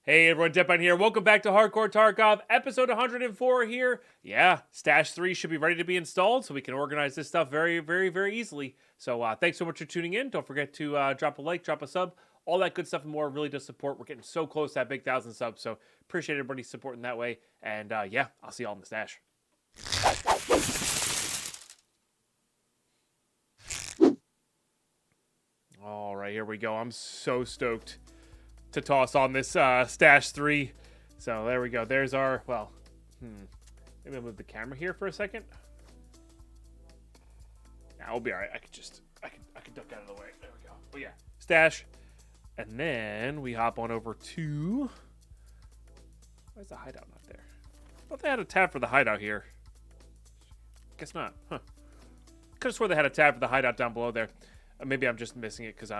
Hey everyone, Deadpine here. Welcome back to Hardcore Tarkov, episode 104 here. Yeah, Stash 3 should be ready to be installed, so we can organize this stuff very easily. So thanks so much for tuning in. Don't forget to drop a like, drop a sub. All that good stuff and more really does support. We're getting so close to that big 1,000 subs, so appreciate everybody supporting that way. And yeah, I'll see y'all in the stash. All right, here we go. I'm so stoked to toss on this Stash 3. So there we go. There's our, well, maybe I'll move the camera here for a second. Nah, we'll be all right. I could duck out of the way. There we go. But yeah, Stash. And then we hop on over to, why is the hideout not there? I thought they had a tab for the hideout here. Guess not. Huh. Could have swore they had a tab for the hideout down below there. Maybe I'm just missing it because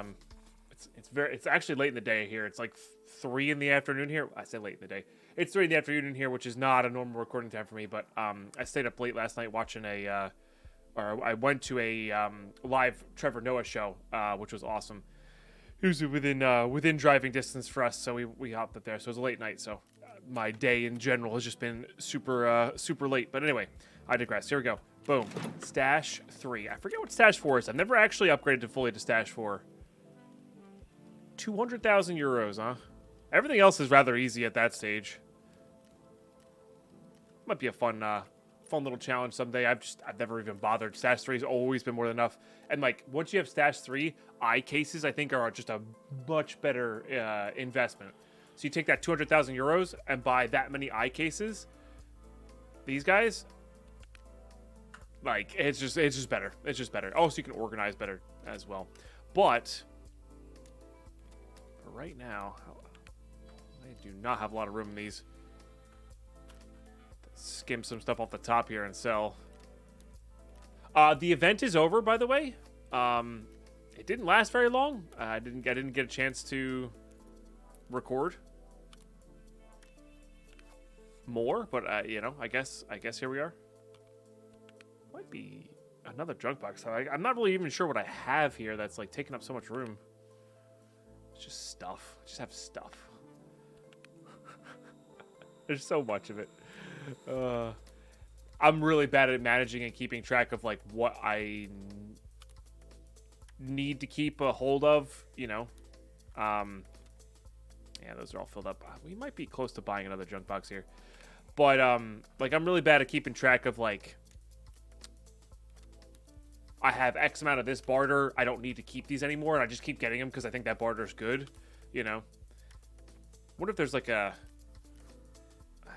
it's actually late in the day here. It's like 3 in the afternoon here. I say late in the day. It's 3 in the afternoon here, which is not a normal recording time for me. But I stayed up late last night watching or I went to a live Trevor Noah show, which was awesome. It was within driving distance for us, so we hopped up there. So it was a late night. So my day in general has just been super late. But anyway, I digress. Here we go. Boom. Stash 3. I forget what Stash 4 is. I've never actually upgraded fully to Stash 4. 200,000 euros, huh? Everything else is rather easy at that stage. Might be a fun little challenge someday. I've never even bothered. Stash 3 has always been more than enough. And like once you have Stash 3, eye cases I think are just a much better investment. So you take that 200,000 euros and buy that many eye cases. These guys, like it's just better. It's just better. Oh, so you can organize better as well. But right now, I do not have a lot of room in these. Let's skim some stuff off the top here and sell. The event is over, by the way. It didn't last very long. I didn't get a chance to record more, but you know, I guess here we are. Might be another junk box. I'm not really even sure what I have here that's like taking up so much room. It's just stuff. I just have stuff. There's so much of it. I'm really bad at managing and keeping track of like what I need to keep a hold of, you know. Yeah, those are all filled up. We might be close to buying another junk box here. But like I'm really bad at keeping track of like I have X amount of this barter. I don't need to keep these anymore, and I just keep getting them because I think that barter's good, you know. What if there's like a...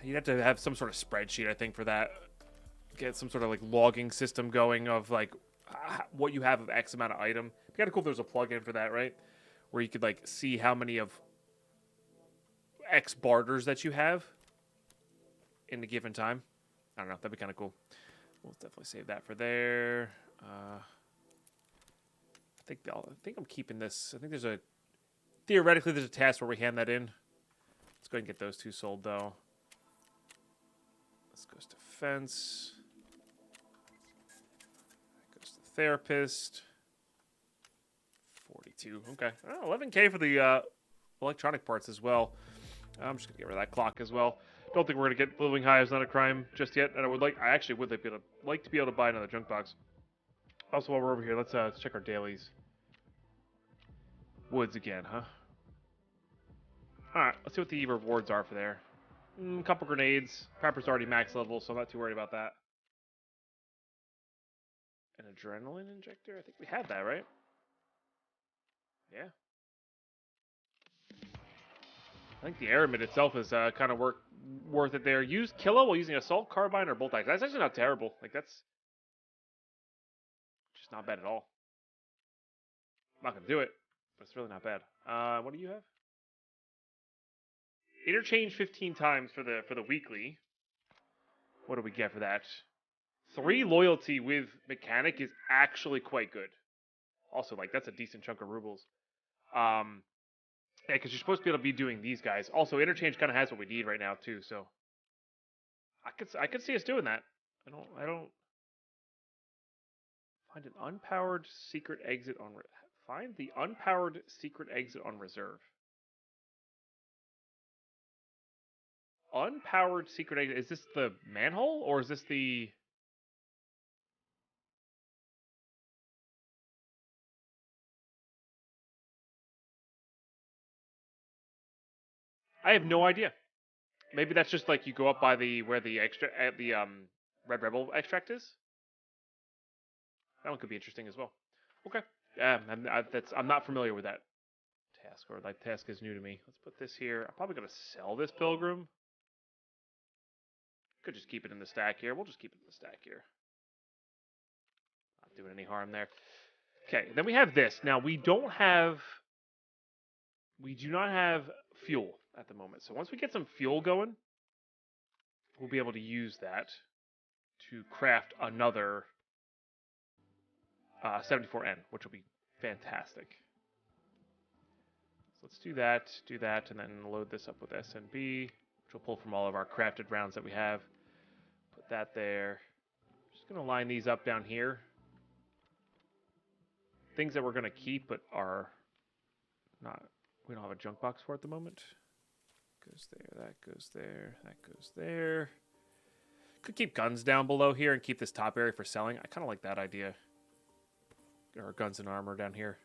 You'd have to have some sort of spreadsheet, I think, for that. Get some sort of like logging system going of like what you have of X amount of item. It'd be kind of cool if there's a plugin for that, right? Where you could like see how many of X barters that you have in a given time. I don't know. That'd be kind of cool. We'll definitely save that for there. I think I'm keeping this. I think theoretically there's a task where we hand that in. Let's go ahead and get those two sold though. This goes to fence. That goes to therapist. 42. Okay. Oh, 11K for the electronic parts as well. I'm just gonna get rid of that clock as well. Don't think we're gonna get living high is not a crime just yet. And I actually would like to be able to buy another junk box. Also, while we're over here, let's check our dailies. Woods again, huh? Alright, let's see what the rewards are for there. A couple grenades. Prepper's already max level, so I'm not too worried about that. An adrenaline injector? I think we had that, right? Yeah. I think the aramid itself is kind of worth it there. Use Killa while using assault carbine or bolt action. That's actually not terrible. Like, that's just not bad at all. I'm not going to do it, but it's really not bad. What do you have? Interchange 15 times for the weekly. What do we get for that? 3 loyalty with mechanic is actually quite good. Also, like, that's a decent chunk of rubles. Yeah, because you're supposed to be able to be doing these guys. Also, interchange kind of has what we need right now too. So, I could see us doing that. I don't find an unpowered secret exit on. Find the unpowered secret exit on reserve. unpowered secret exit. Is this the manhole or is this the? I have no idea. Maybe that's just like you go up by the where the extra the Red Rebel extract is. That one could be interesting as well. Okay. Yeah, I'm not familiar with that task, or that task is new to me. Let's put this here. I'm probably gonna sell this pilgrim. Could just keep it in the stack here. We'll just keep it in the stack here. Not doing any harm there. Okay, then we have this. Now we do not have fuel at the moment. So once we get some fuel going, we'll be able to use that to craft another 74N, which will be fantastic. So let's do that, and then load this up with SNB, which will pull from all of our crafted rounds that we have. Put that there. Just going to line these up down here. Things that we're going to keep but are not, we don't have a junk box for at the moment. Goes there, that goes there, that goes there. Could keep guns down below here and keep this top area for selling. I kind of like that idea. Or guns and armor down here.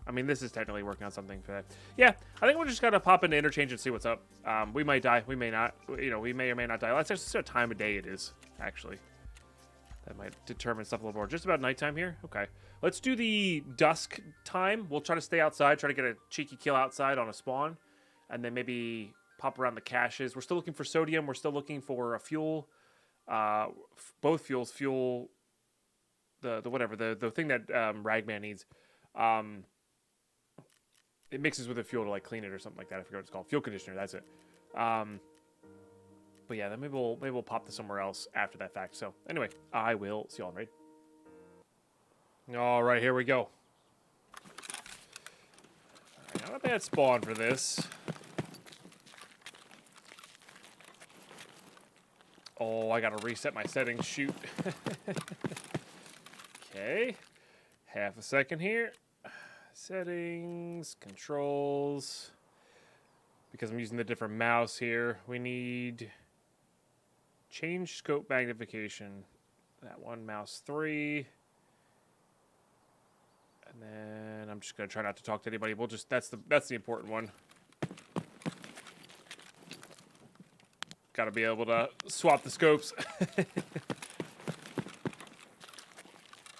I mean, this is technically working on something for that. Yeah, I think we're just gonna pop into interchange and see what's up. We might die, we may not. You know, we may or may not die. Let's just see what time of day it is, actually. That might determine stuff a little more. Just about nighttime here? Okay. Let's do the dusk time. We'll try to stay outside, try to get a cheeky kill outside on a spawn, and then maybe pop around the caches. We're still looking for sodium. We're still looking for a fuel. Both fuels. Fuel, the whatever, the thing that Ragman needs. It mixes with the fuel to like clean it or something like that. I forget what it's called. Fuel conditioner. That's it. But yeah, then maybe we'll pop this somewhere else after that fact. So anyway, I will see y'all in raid. All right, here we go. All right, now Not bad spawn for this. Oh, I gotta reset my settings. Shoot. Okay. Half a second here. Settings, controls. Because I'm using the different mouse here, we need change scope magnification. That one, mouse 3. And then I'm just gonna try not to talk to anybody. We'll just that's the important one. Gotta be able to swap the scopes.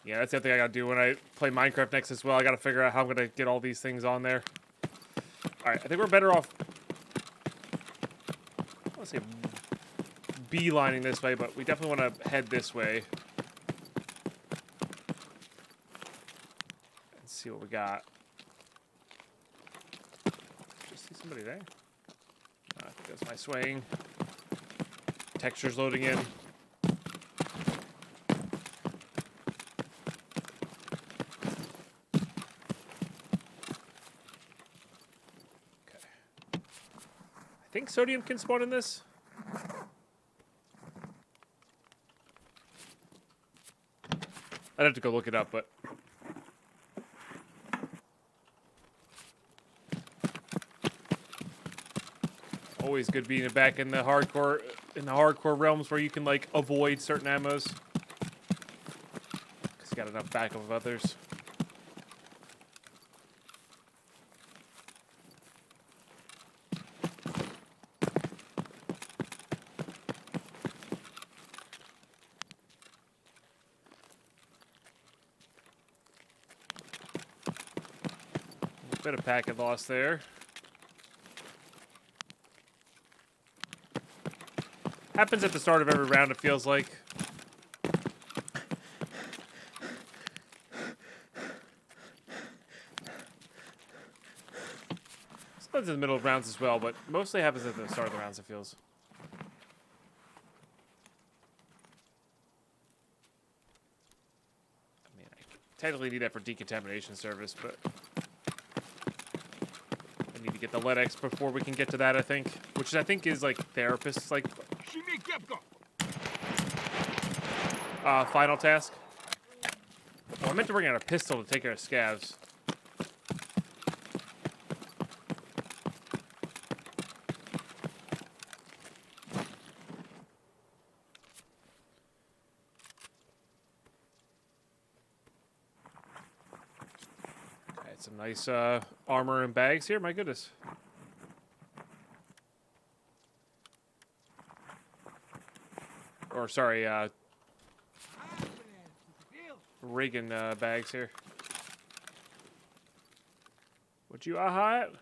Yeah, that's the other thing I gotta do when I play Minecraft next as well. I gotta figure out how I'm gonna get all these things on there. Alright, I think we're better off, I wanna say beelining this way, but we definitely wanna head this way. And see what we got. Just see somebody there? I think that's my swaying. Textures loading in. I think sodium can spawn in this. I'd have to go look it up, but always good being back in the hardcore realms where you can like avoid certain ammos because you got enough backup of others. Bit of packet loss there. Happens at the start of every round, it feels like. Sometimes in the middle of rounds as well, but mostly happens at the start of the rounds, it feels. I mean, I technically need that for decontamination service, but I need to get the LEDX before we can get to that, I think. Which I think is like therapists, like final task. Oh, I meant to bring out a pistol to take care of scavs. Okay, some nice armor and bags here. My goodness. Or sorry, Reagan bags here. Would you aha it?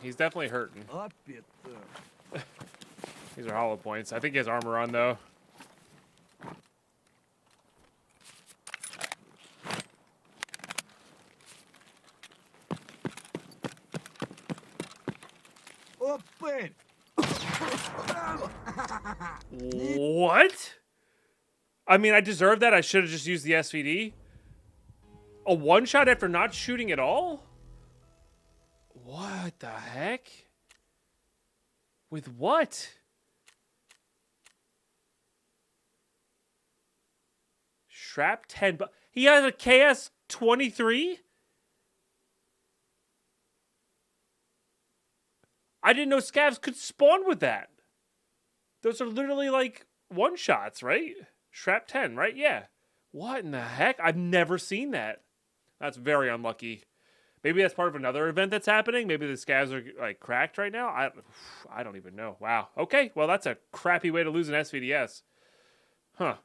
He's definitely hurting. These are hollow points. I think he has armor on, though. What? I mean, I deserve that. I should have just used the SVD. A one-shot after not shooting at all? What the heck? With what? Shrap 10, but he has a KS-23? I didn't know scavs could spawn with that. Those are literally like one-shots, right? Shrap 10, right? Yeah. What in the heck? I've never seen that. That's very unlucky. Maybe that's part of another event that's happening. Maybe the scavs are like cracked right now. I don't even know. Wow. Okay. Well, that's a crappy way to lose an SVDS. Huh.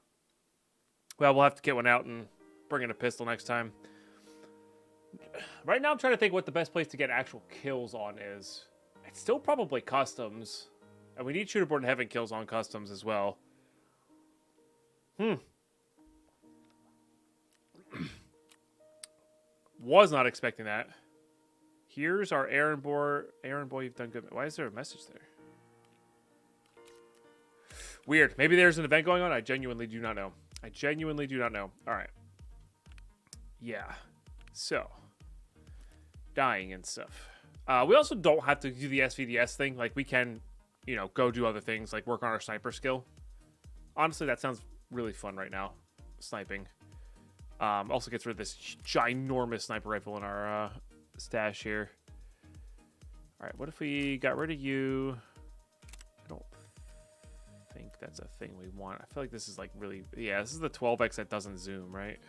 Well, we'll have to get one out and bring in a pistol next time. Right now, I'm trying to think what the best place to get actual kills on is. It's still probably customs. And we need shooterborn and heaven kills on customs as well. Hmm. Was not expecting that. Here's our errand boy. Errand boy, you've done good. Why is there a message there? Weird. Maybe there's an event going on. I genuinely do not know. I genuinely do not know. All right. Yeah. So, dying and stuff. We also don't have to do the SVDS thing. Like, we can, you know, go do other things, like work on our sniper skill. Honestly, that sounds really fun right now. Sniping. Also gets rid of this ginormous sniper rifle in our stash here. All right, what if we got rid of you? I don't think that's a thing we want. I feel like this is like really... Yeah, this is the 12x that doesn't zoom, right?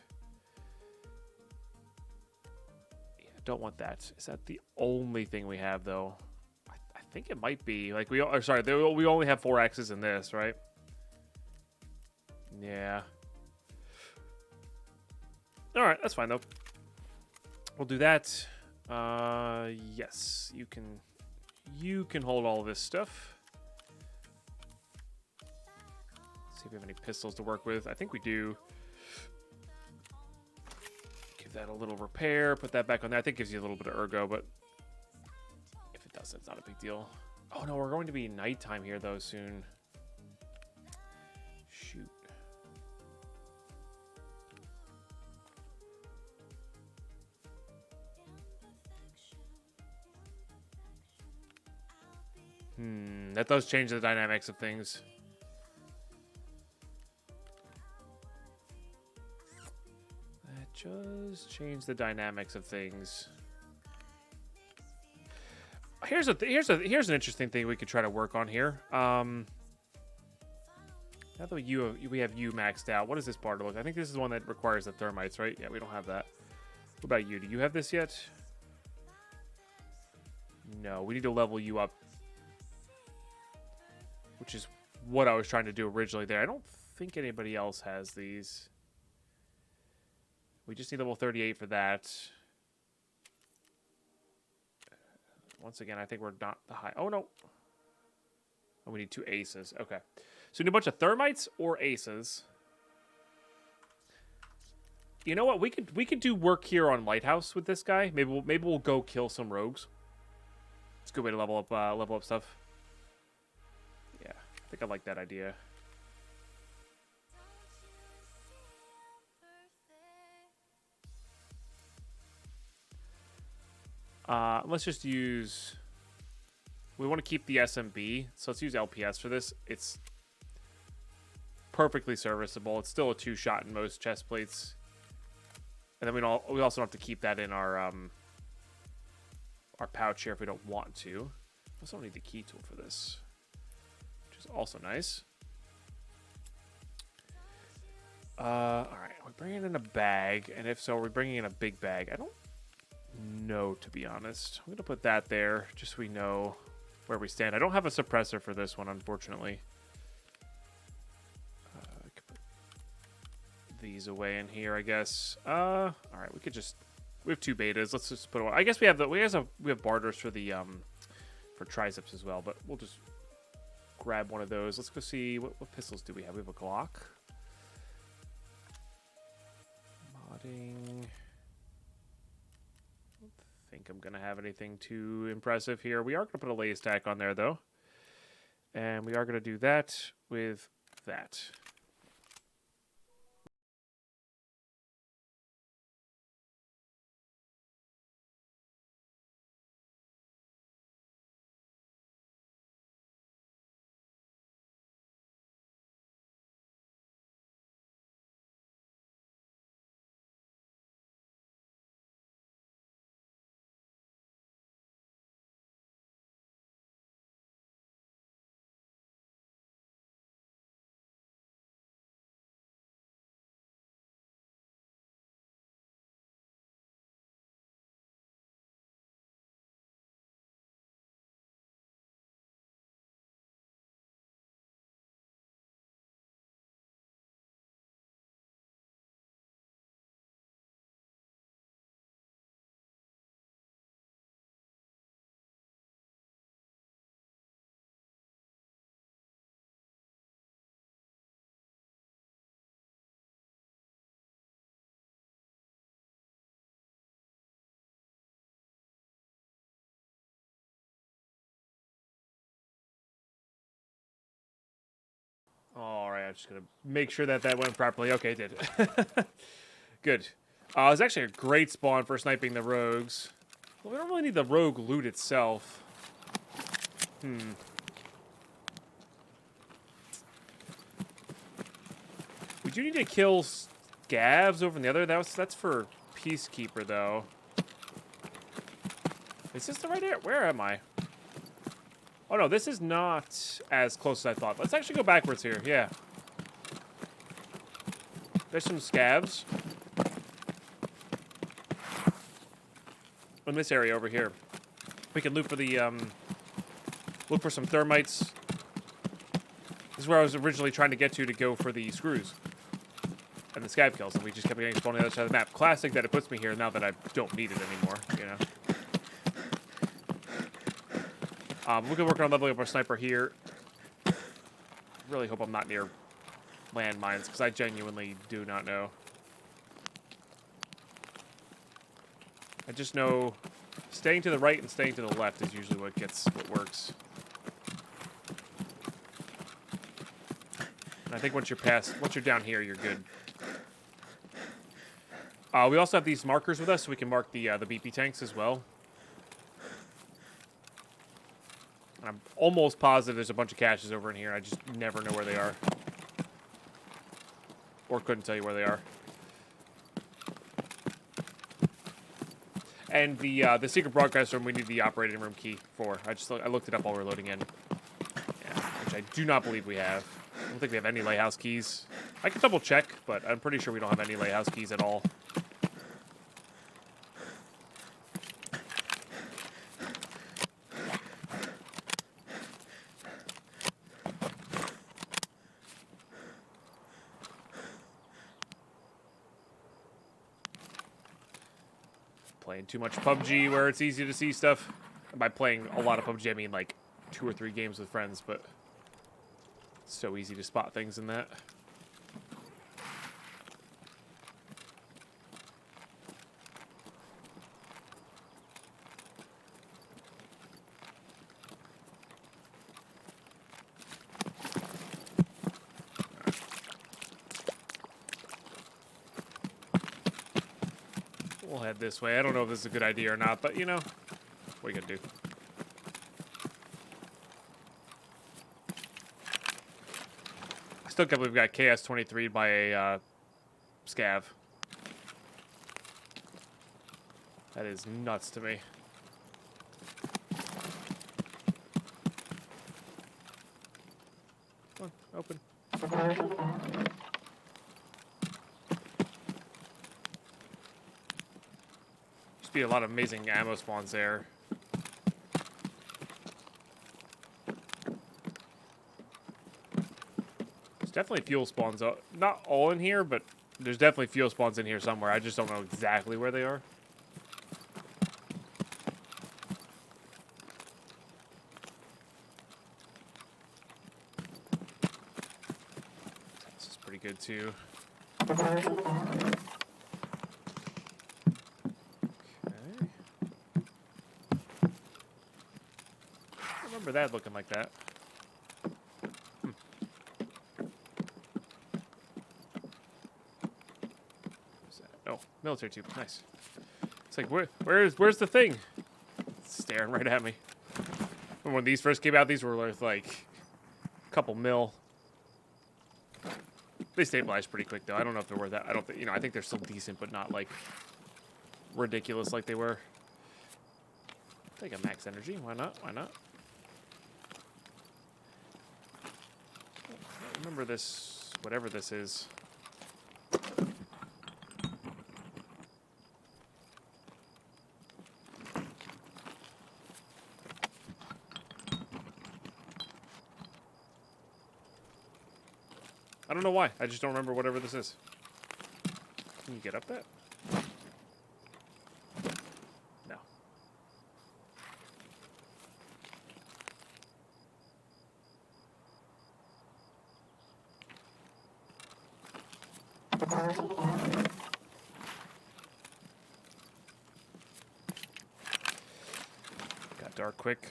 Yeah, don't want that. Is that the only thing we have, though? I think it might be. Like, we only have 4x's in this, right? Yeah. All right, that's fine, though. We'll do that. Yes, you can hold all of this stuff. See if we have any pistols to work with. I think we do. Give that a little repair. Put that back on there. I think it gives you a little bit of ergo, but if it doesn't, it's not a big deal. Oh no, we're going to be nighttime here though soon. Shoot. That does change the dynamics of things. That does change the dynamics of things. Here's an interesting thing we could try to work on here. Now that we have you maxed out, what does this bar look? I think this is the one that requires the thermites, right? Yeah, we don't have that. What about you? Do you have this yet? No, we need to level you up, which is what I was trying to do originally there. I don't think anybody else has these. We just need level 38 for that. Once again, I think we're not the high. Oh, no. Oh, we need 2 aces. Okay. So we need a bunch of thermites or aces. You know what? We could do work here on Lighthouse with this guy. Maybe we'll go kill some rogues. It's a good way to level up stuff. Yeah, I think I like that idea. Let's just use... We want to keep the SMB, so let's use LPS for this. It's perfectly serviceable. It's still a 2-shot in most chest plates. And then we also don't have to keep that in our pouch here if we don't want to. We also don't need the key tool for this, which is also nice. All right, we're bringing in a bag, and if so, are we bringing in a big bag? I don't know, to be honest. I'm gonna put that there just so we know where we stand. I don't have a suppressor for this one, unfortunately. I could put these away in here, I guess. All right, we have 2 betas. Let's just put one. I guess we have barters for the for triceps as well, but we'll just grab one of those. Let's go see what pistols do we have. We have a Glock. Modding. I don't think I'm gonna have anything too impressive here. We are gonna put a lay stack on there though, and we are gonna do that with that. I'm just gonna make sure that that went properly. Okay, it did. Good. It's actually a great spawn for sniping the rogues. Well, we don't really need the rogue loot itself. We do need to kill scavs over on the other. That's for Peacekeeper, though. Is this the right area? Where am I? Oh, no, this is not as close as I thought. Let's actually go backwards here. Yeah. There's some scavs. In this area over here. We can look for the, look for some thermites. This is where I was originally trying to get to go for the screws. And the scav kills, and we just kept getting spawned on the other side of the map. Classic that it puts me here now that I don't need it anymore, you know. We can work on leveling up our sniper here. Really hope I'm not near landmines, because I genuinely do not know. I just know staying to the right and staying to the left is usually what works. And I think once you're down here, you're good. We also have these markers with us, so we can mark the BP tanks as well. I'm almost positive there's a bunch of caches over in here. I just never know where they are. Or couldn't tell you where they are. And the secret broadcast room we need the operating room key for. I looked it up while we were loading in. Yeah, which I do not believe we have. I don't think we have any Lighthouse keys. I can double check, but I'm pretty sure we don't have any Lighthouse keys at all. Playing too much PUBG where it's easy to see stuff. And by playing a lot of PUBG, I mean like 2 or 3 games with friends, but it's so easy to spot things in that. We'll head this way. I don't know if this is a good idea or not, but you know, what are you gonna do? I still can't believe we got KS-23 by a scav. That is nuts to me. Come on, open. Used to be a lot of amazing ammo spawns there. There's definitely fuel spawns. Not all in here, but there's definitely fuel spawns in here somewhere. I just don't know exactly where they are. This is pretty good too. Okay. I remember that looking like that. Oh, military tube. Nice. It's like, where's the thing? It's staring right at me. When these first came out, these were worth like a couple mil. They stabilized pretty quick though. I don't know if they're worth that. I don't think, I think they're still decent, but not like ridiculous like they were. Take a max energy. Why not? Why not? I remember this, whatever this is. I don't know why. I just don't remember whatever this is. Can you get up that? No. Got dark quick.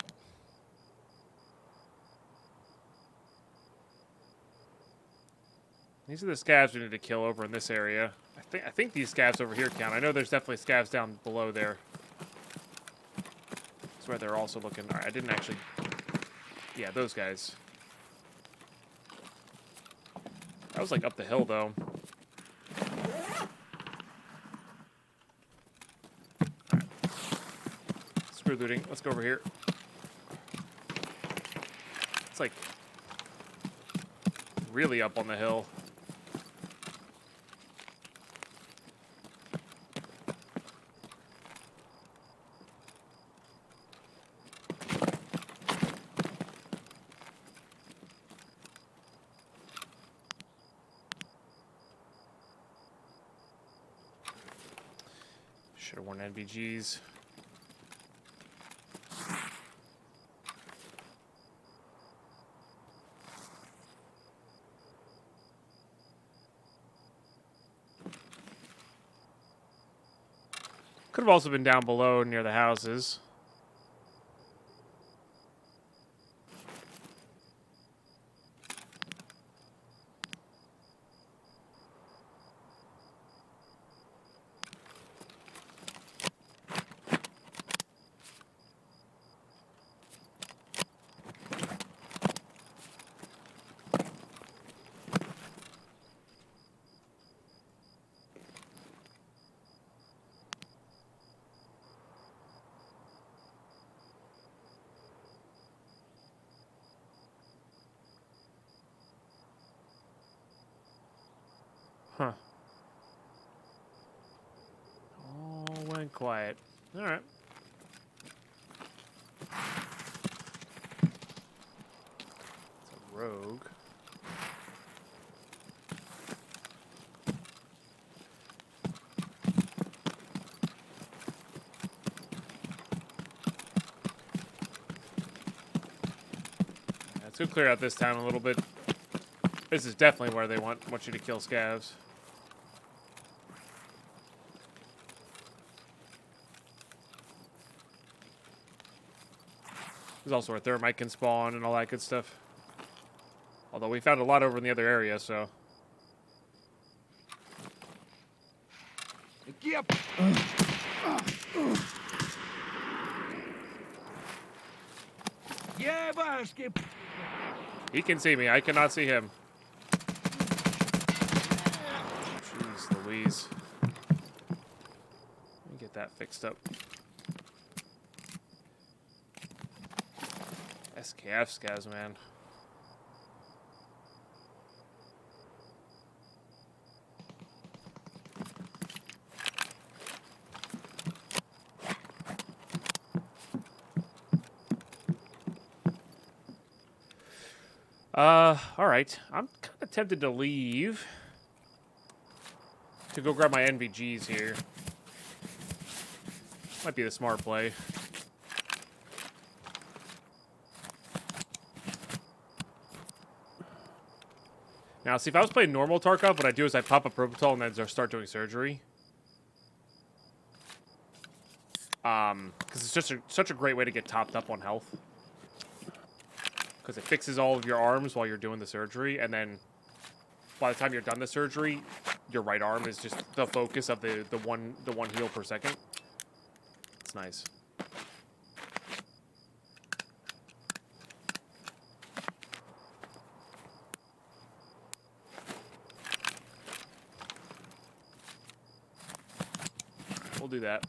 These are the scavs we need to kill over in this area. I think these scavs over here count. I know there's definitely scavs down below there. That's where they're also looking. All right, I didn't actually... Yeah, those guys. That was like up the hill, though. Right. Screw looting. Let's go over here. It's like really up on the hill. Should have worn NVGs. Could have also been down below near the houses. Huh. All went quiet. All right. It's a rogue. Let's go clear out this town a little bit. This is definitely where they want you to kill scavs. There's also where thermite can spawn and all that good stuff. Although we found a lot over in the other area, so. Yep. Yeah, basket. He can see me. I cannot see him. Jeez Louise. Let me get that fixed up. SKF scavs, man. All right. I'm kind of tempted to leave to go grab my NVGs here. Might be the smart play. Now, see, if I was playing normal Tarkov, what I do is I pop a Propital and then start doing surgery. Because it's just such a great way to get topped up on health. Because it fixes all of your arms while you're doing the surgery, and then by the time you're done the surgery, your right arm is just the focus of the one heal per second. It's nice. We'll do that.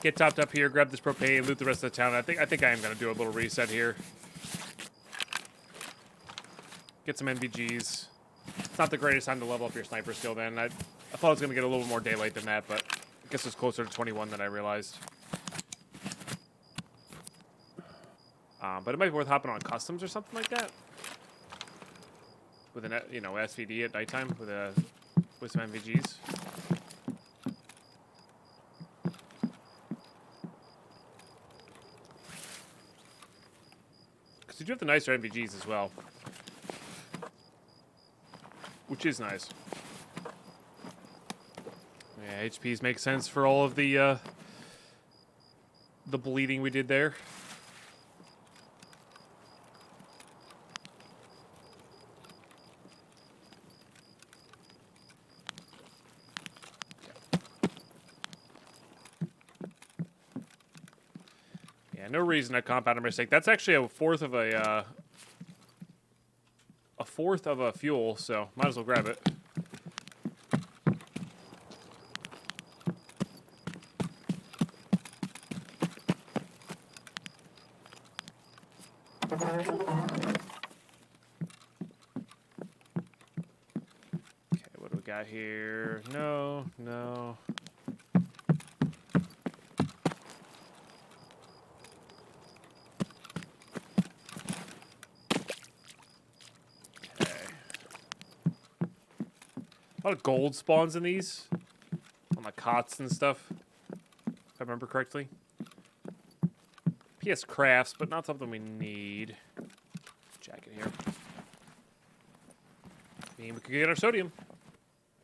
Get topped up here, grab this propane, loot the rest of the town. I think I am gonna do a little reset here. Get some NVGs. It's not the greatest time to level up your sniper skill then. I thought I was gonna get a little more daylight than that, but I guess it's closer to 21 than I realized. But it might be worth hopping on customs or something like that. With an SVD at nighttime with some NVGs. Because you do have the nicer NVGs as well. Which is nice. Yeah, HPs make sense for all of the bleeding we did there. Yeah, no reason to compound a mistake. That's actually a fourth of a fuel, so might as well grab it. Okay, what do we got here? No. Okay. A lot of gold spawns in these. On the cots and stuff. If I remember correctly. PS crafts, but not something we need. Jacket here. I mean, we could get our sodium.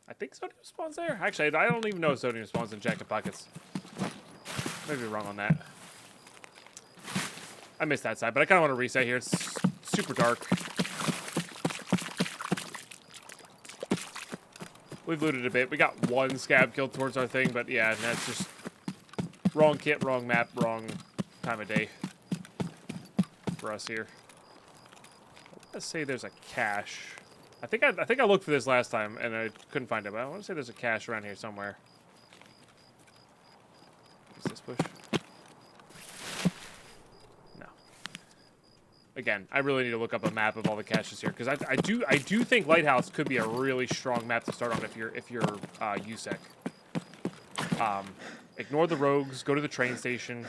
I think sodium spawns there. Actually, I don't even know if sodium spawns in jacket pockets. Maybe wrong on that. I missed that side, but I kind of want to reset here. It's super dark. We've looted a bit. We got one scab kill towards our thing, but yeah, that's just wrong kit, wrong map, wrong time of day for us here. Let's say there's a cache. I think I looked for this last time and I couldn't find it, but I want to say there's a cache around here somewhere. Is this bush? No. Again, I really need to look up a map of all the caches here because I do think Lighthouse could be a really strong map to start on if you're USEC. Ignore the rogues, go to the train station,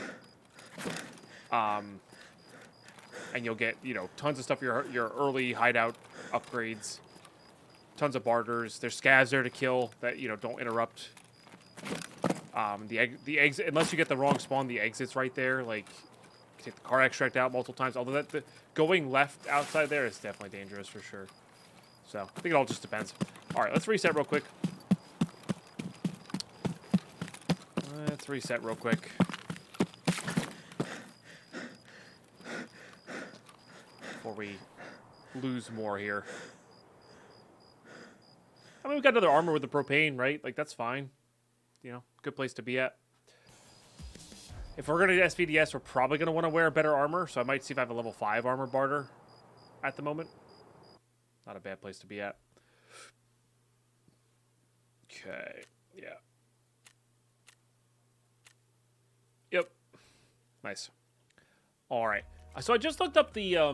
and you'll get tons of stuff for your early hideout upgrades. Tons of barters. There's scavs there to kill that don't interrupt. The exit, unless you get the wrong spawn, the exit's right there. Like, you take the car extract out multiple times. Although going left outside there is definitely dangerous for sure. So I think it all just depends. All right, let's reset real quick. Let's reset real quick. Before we lose more here. I mean, we got another armor with the propane, right? Like, that's fine. Good place to be at. If we're going to SVDS, we're probably going to want to wear better armor, so I might see if I have a level 5 armor barter at the moment. Not a bad place to be at. Okay, yeah. Yep. Nice. All right. So I just looked up the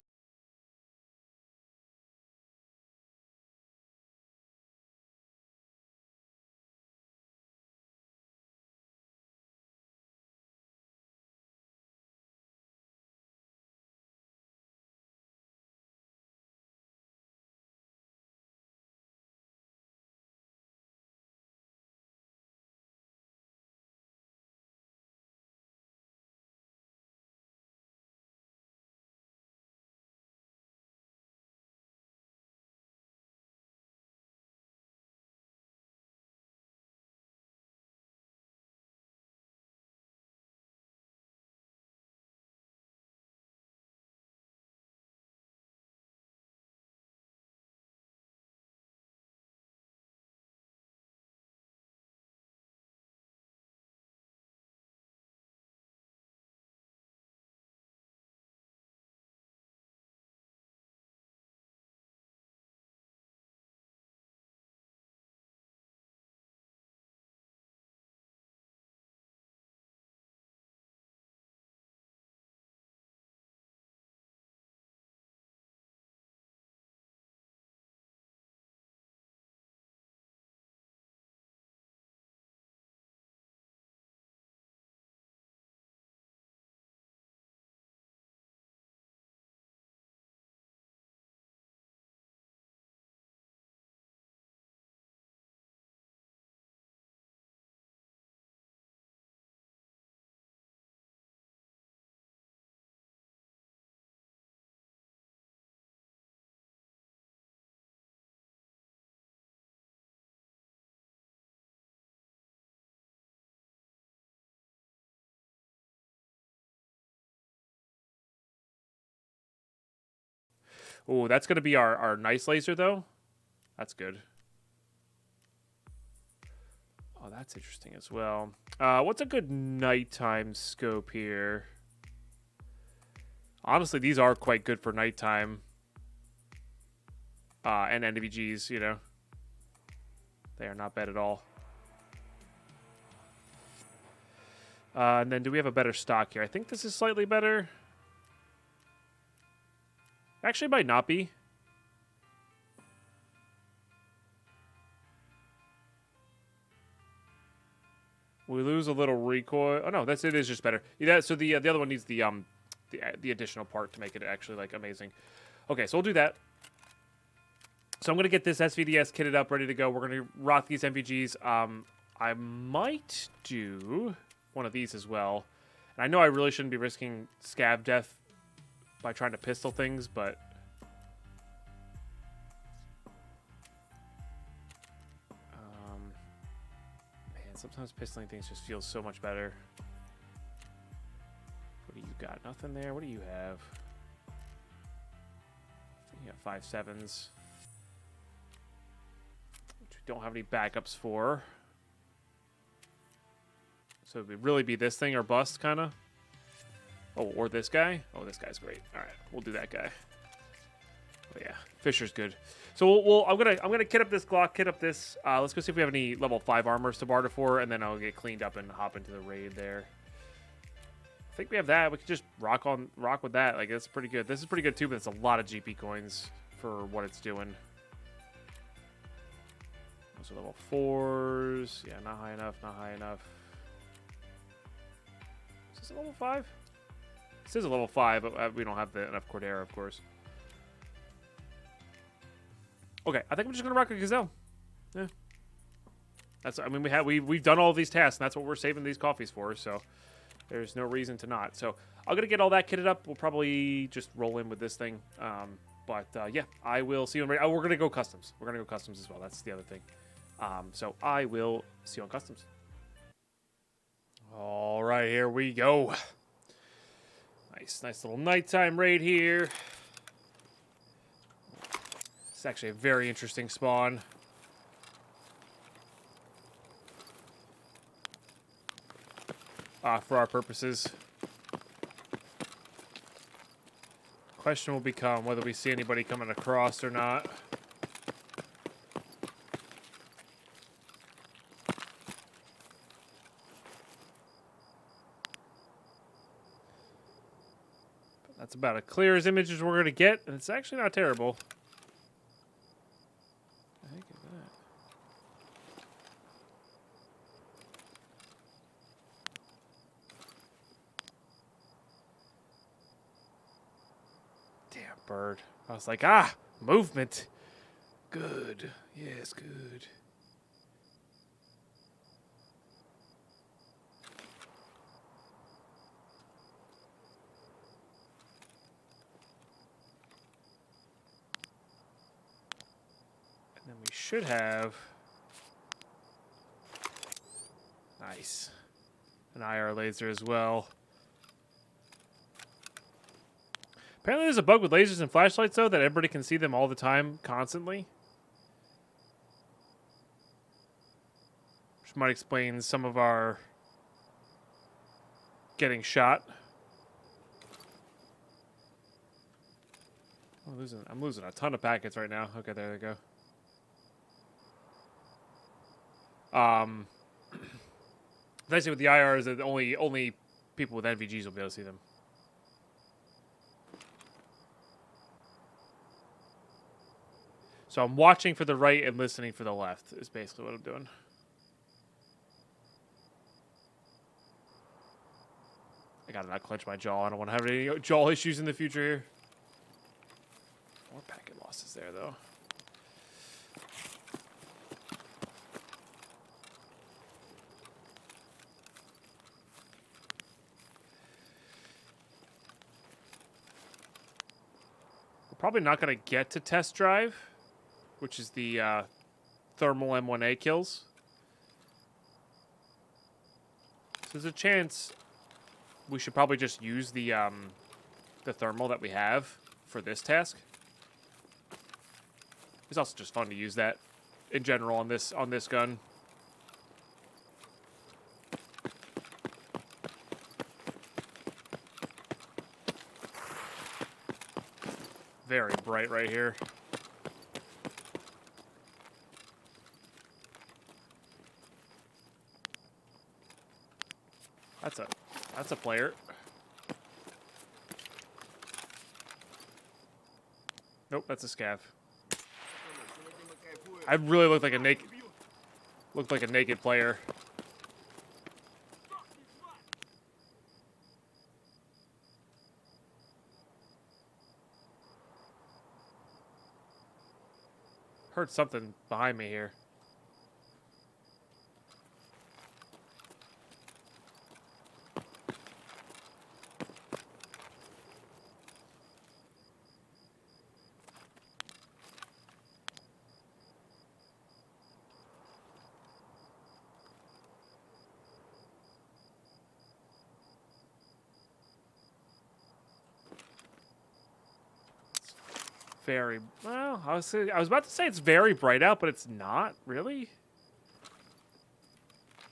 Oh, that's going to be our nice laser, though. That's good. Oh, that's interesting as well. What's a good nighttime scope here? Honestly, these are quite good for nighttime. And NVGs, you know. They are not bad at all. And then do we have a better stock here? I think this is slightly better. Actually, it might not be. We lose a little recoil. Oh no, it is just better. Yeah, so the other one needs the additional part to make it actually like amazing. Okay, so we'll do that. So I'm gonna get this SVDS kitted up, ready to go. We're gonna rock these MVGs. I might do one of these as well. And I know I really shouldn't be risking scav death by trying to pistol things, but man, sometimes pistoling things just feels so much better. What do you got? Nothing there. What do you have? You got 5.7s, which we don't have any backups for. So it would really be this thing or bust, kind of. Oh, or this guy. Oh, this guy's great. All right, we'll do that guy. Oh yeah, Fisher's good. So I'm gonna kit up this Glock, kit up this. Let's go see if we have any level 5 armors to barter for, and then I'll get cleaned up and hop into the raid there. I think we have that. We could just rock with that. Like, that's pretty good. This is pretty good too, but it's a lot of GP coins for what it's doing. Those are level 4s. Yeah, not high enough. Not high enough. Is this a level 5? This is a level 5, but we don't have enough Cordera, of course. Okay, I think I'm just gonna rock a Gazelle. Yeah, I mean, we've done all of these tasks, and that's what we're saving these coffees for. So there's no reason to not. So I'm gonna get all that kitted up. We'll probably just roll in with this thing. Yeah, I will see you on. Oh, we're gonna go customs. We're gonna go customs as well. That's the other thing. So I will see you on customs. All right, here we go. Nice little nighttime raid here. It's actually a very interesting spawn. For our purposes. Question will become whether we see anybody coming across or not. That's about as clear as images we're going to get, and it's actually not terrible. What the heck is that? Damn bird. I was like, movement. Good. Yes, good. And we should have... Nice. An IR laser as well. Apparently there's a bug with lasers and flashlights, though, that everybody can see them all the time, constantly. Which might explain some of our getting shot. I'm losing a ton of packets right now. Okay, there we go. The nice thing with the IR is that only people with NVGs will be able to see them. So I'm watching for the right and listening for the left is basically what I'm doing. I gotta not clench my jaw. I don't want to have any jaw issues in the future here. More packet losses there, though. We're probably not going to get to test drive, which is the thermal M1A kills. So there's a chance we should probably just use the thermal that we have for this task. It's also just fun to use that in general on this gun. Very bright right here. That's a player. Nope, that's a scav. I really look like a naked player. Heard something behind me here. Very well. I was about to say it's very bright out, but it's not really.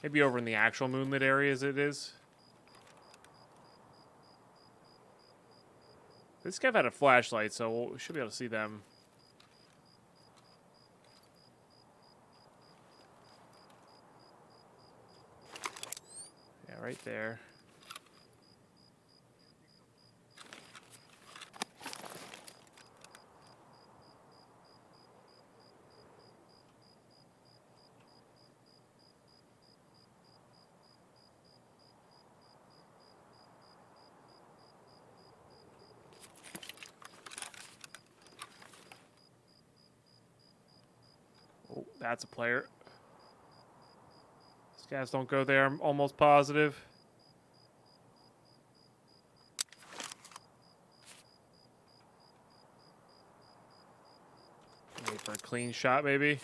Maybe over in the actual moonlit areas it is. This guy had a flashlight, so we should be able to see them. Yeah, right there. Oh, that's a player. These guys don't go there, I'm almost positive. Wait for a clean shot, maybe.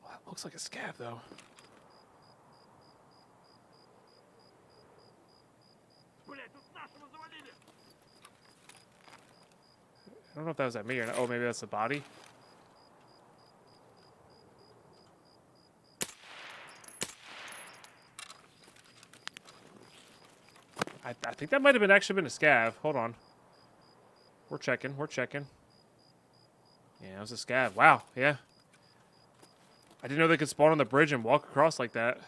Well, that looks like a scav, though. I don't know if that was at me or not. Oh, maybe that's the body. I think that might have actually been a scav. Hold on. We're checking. Yeah, it was a scav. Wow, yeah. I didn't know they could spawn on the bridge and walk across like that.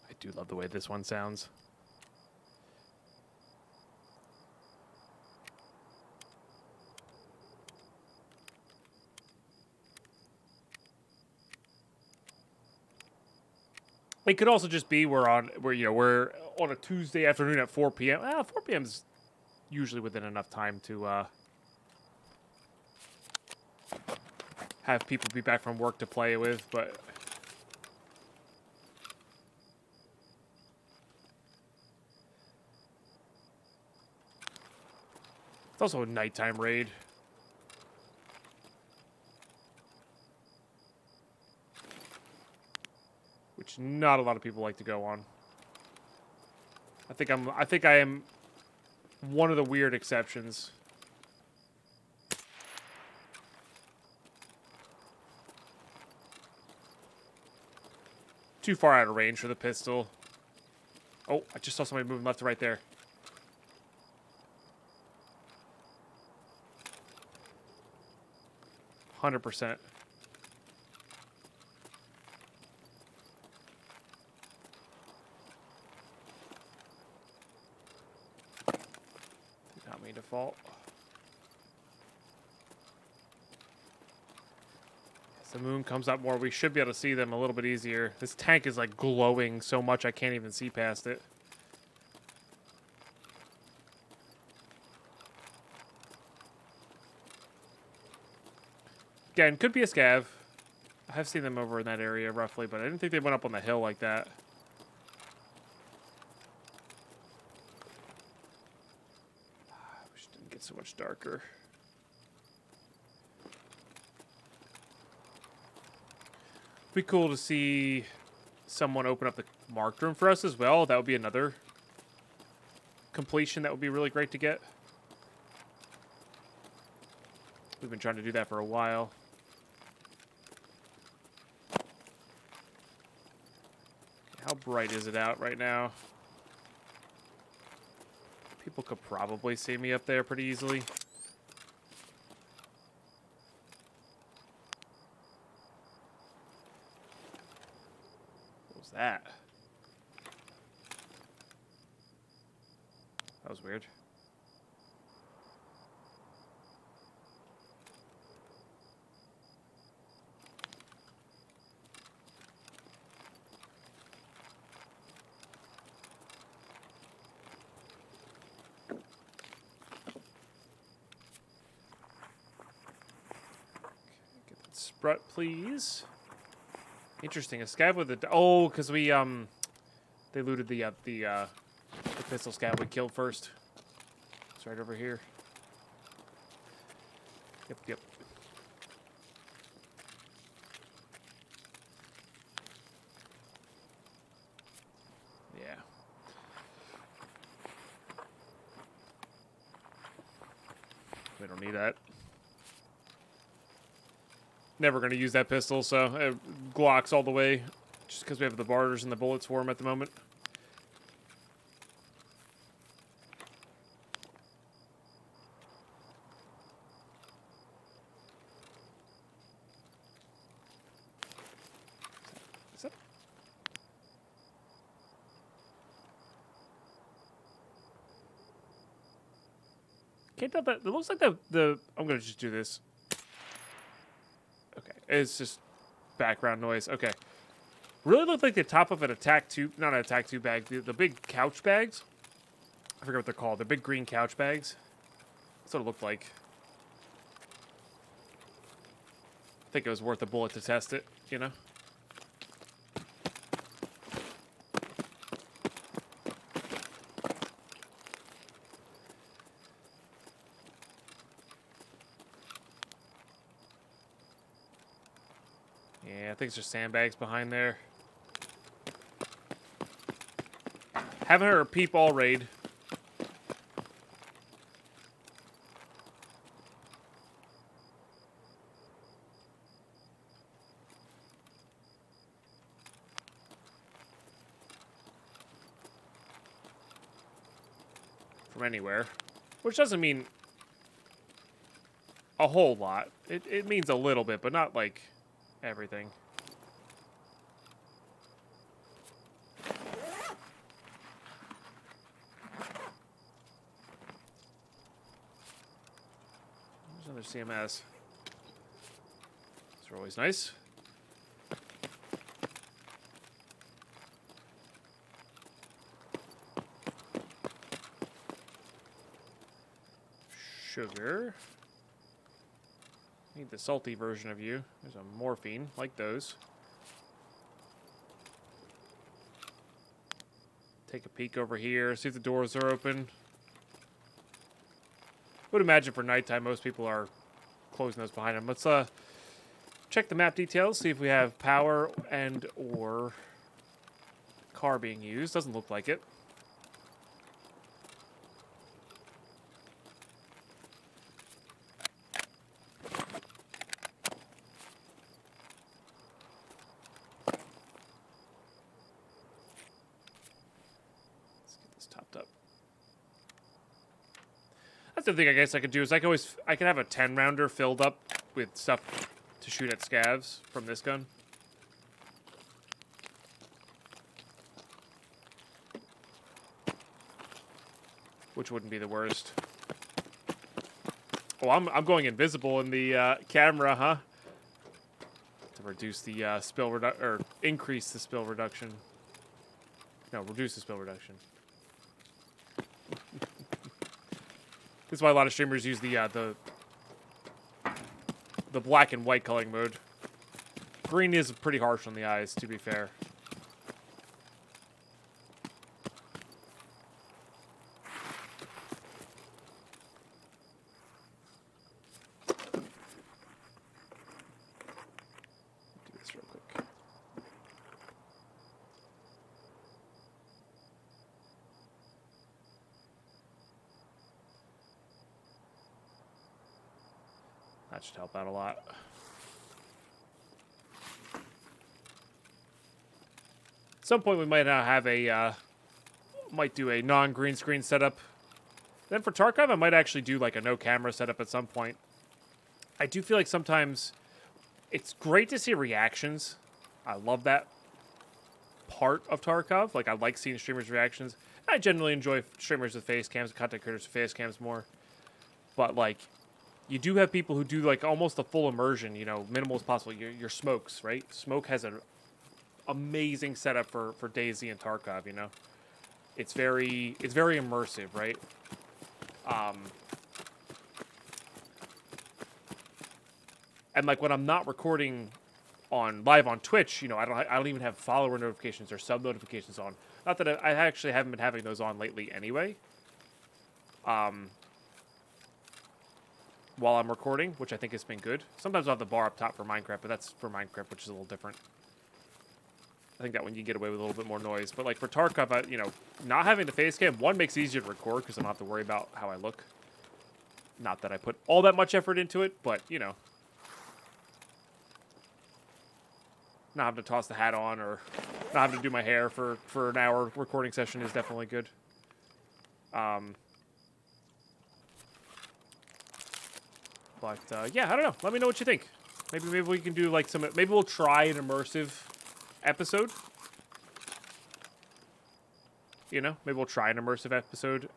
I do love the way this one sounds. It could also just be we're on a Tuesday afternoon at 4 p.m. 4 p.m. is usually within enough time to have people be back from work to play with, but it's also a nighttime raid. Which not a lot of people like to go on. I think I am one of the weird exceptions. Too far out of range for the pistol. Oh, I just saw somebody moving left to right there. %. Not me default. As the moon comes up more, we should be able to see them a little bit easier. This tank is like glowing so much I can't even see past it. Again, could be a scav. I have seen them over in that area roughly, but I didn't think they went up on the hill like that. much darker. Be cool to see someone open up the marked room for us as well. That would be another completion that would be really great to get. We've been trying to do that for a while. How bright is it out right now? People could probably see me up there pretty easily. What was that? That was weird. Sprut, please. Interesting. A scav with a... Oh, because we, they looted the pistol scav we killed first. It's right over here. Yep. Yeah. We don't need that. Never going to use that pistol, so Glocks all the way. Just because we have the barters and the bullets for him at the moment. Is that... Can't tell that. It looks like the... I'm going to just do this. Okay, it's just background noise. Okay. Really looked like the top of an attack tube, not an attack tube bag, the big couch bags. I forget what they're called. They're big green couch bags. That's what it looked like. I think it was worth a bullet to test it, you know? Yeah, I think it's just sandbags behind there. Haven't heard a peep all raid. From anywhere. Which doesn't mean a whole lot. It means a little bit, but not like everything. There's another CMS. These are always nice. Sugar. Need the salty version of you. There's a morphine, like those. Take a peek over here, see if the doors are open. Would imagine for nighttime most people are closing those behind them. Let's check the map details, see if we have power and or car being used. Doesn't look like it. The thing I guess I could do is I could have a 10-rounder filled up with stuff to shoot at scavs from this gun. Which wouldn't be the worst. Oh, I'm going invisible in the camera, huh? To reduce the spill or increase the spill reduction. No, reduce the spill reduction. This is why a lot of streamers use the black and white coloring mode. Green is pretty harsh on the eyes, to be fair. That should help out a lot. At some point we might have a might do a non-green screen setup. Then for Tarkov, I might actually do like a no camera setup at some point. I do feel like sometimes it's great to see reactions. I love that part of Tarkov. Like I like seeing streamers' reactions. I generally enjoy streamers with face cams, content creators with face cams more. But like, you do have people who do like almost a full immersion. You know, minimal as possible. Your Smokes, right? Smoke has an amazing setup for DayZ and Tarkov. You know, it's very immersive, right? And like when I'm not recording live on Twitch, you know, I don't even have follower notifications or sub notifications on. Not that I actually haven't been having those on lately anyway. While I'm recording, which I think has been good. Sometimes I'll have the bar up top for Minecraft, but that's for Minecraft, which is a little different. I think that one you get away with a little bit more noise. But like for Tarkov, you know, not having the face cam, one, makes it easier to record because I don't have to worry about how I look. Not that I put all that much effort into it, but, you know. Not having to toss the hat on or not having to do my hair for an hour recording session is definitely good. But yeah, I don't know. Let me know what you think. Maybe we can do like maybe we'll try an immersive episode. You know, maybe we'll try an immersive episode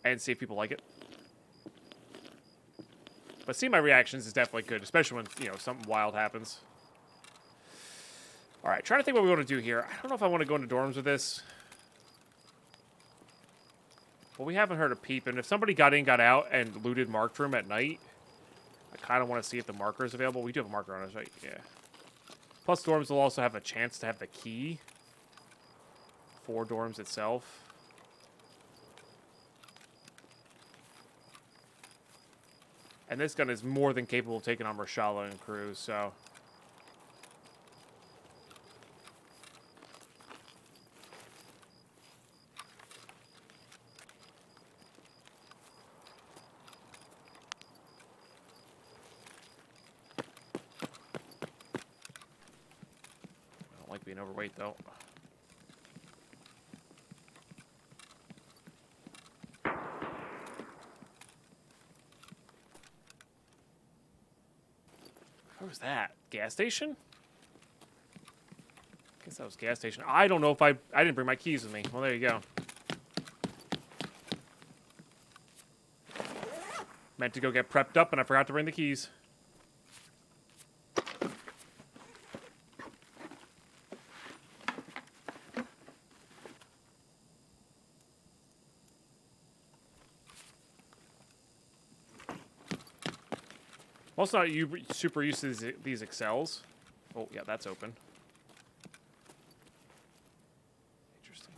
and see if people like it. But seeing my reactions is definitely good, especially when, you know, something wild happens. All right, trying to think what we want to do here. I don't know if I want to go into dorms with this. Well, we haven't heard a peep, and if somebody got in, got out, and looted marked room at night, I kind of want to see if the marker is available. We do have a marker on us, right? Yeah. Plus, dorms will also have a chance to have the key for dorms itself. And this gun is more than capable of taking on Marshala and crew, so... I don't like being overweight, though. Where was that? Gas station? I guess that was gas station. I don't know if I didn't bring my keys with me. Well, there you go. Meant to go get prepped up, and I forgot to bring the keys. I'm also not super used to these Excels. Oh, yeah, that's open. Interesting.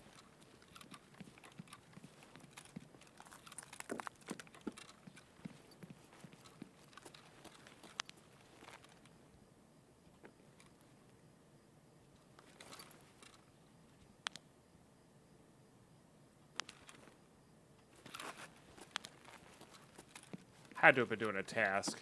Had to have been doing a task.